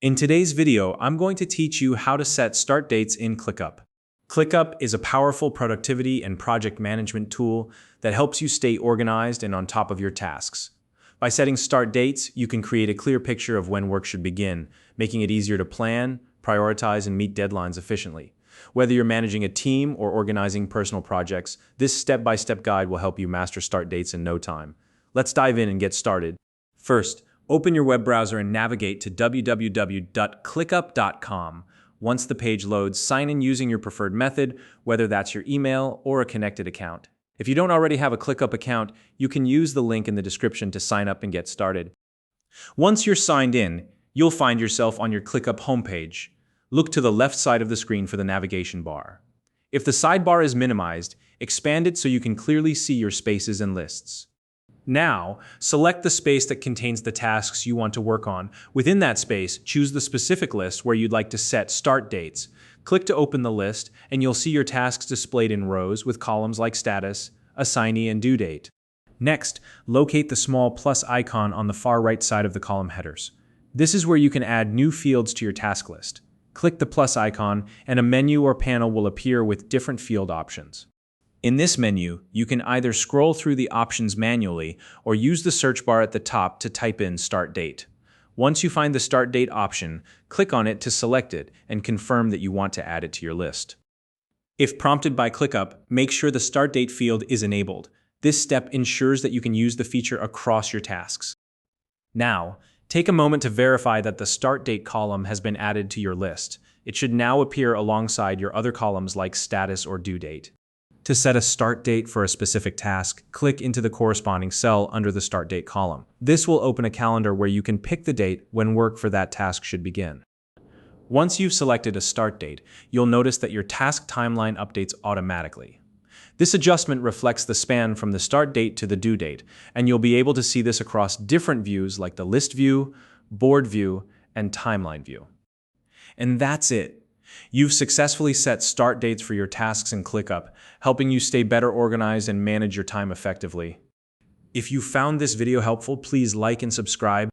In today's video, I'm going to teach you how to set start dates in ClickUp. ClickUp is a powerful productivity and project management tool that helps you stay organized and on top of your tasks. By setting start dates, you can create a clear picture of when work should begin, making it easier to plan, prioritize, and meet deadlines efficiently. Whether you're managing a team or organizing personal projects, this step-by-step guide will help you master start dates in no time. Let's dive in and get started. First, open your web browser and navigate to www.clickup.com. Once the page loads, sign in using your preferred method, whether that's your email or a connected account. If you don't already have a ClickUp account, you can use the link in the description to sign up and get started. Once you're signed in, you'll find yourself on your ClickUp homepage. Look to the left side of the screen for the navigation bar. If the sidebar is minimized, expand it so you can clearly see your spaces and lists. Now, select the space that contains the tasks you want to work on. Within that space, choose the specific list where you'd like to set start dates. Click to open the list, and you'll see your tasks displayed in rows with columns like status, assignee, and due date. Next, locate the small plus icon on the far right side of the column headers. This is where you can add new fields to your task list. Click the plus icon, and a menu or panel will appear with different field options. In this menu, you can either scroll through the options manually or use the search bar at the top to type in start date. Once you find the start date option, click on it to select it and confirm that you want to add it to your list. If prompted by ClickUp, make sure the start date field is enabled. This step ensures that you can use the feature across your tasks. Now, take a moment to verify that the start date column has been added to your list. It should now appear alongside your other columns like status or due date. To set a start date for a specific task, click into the corresponding cell under the start date column. This will open a calendar where you can pick the date when work for that task should begin. Once you've selected a start date, you'll notice that your task timeline updates automatically. This adjustment reflects the span from the start date to the due date, and you'll be able to see this across different views like the list view, board view, and timeline view. And that's it. You've successfully set start dates for your tasks in ClickUp, helping you stay better organized and manage your time effectively. If you found this video helpful, please like and subscribe.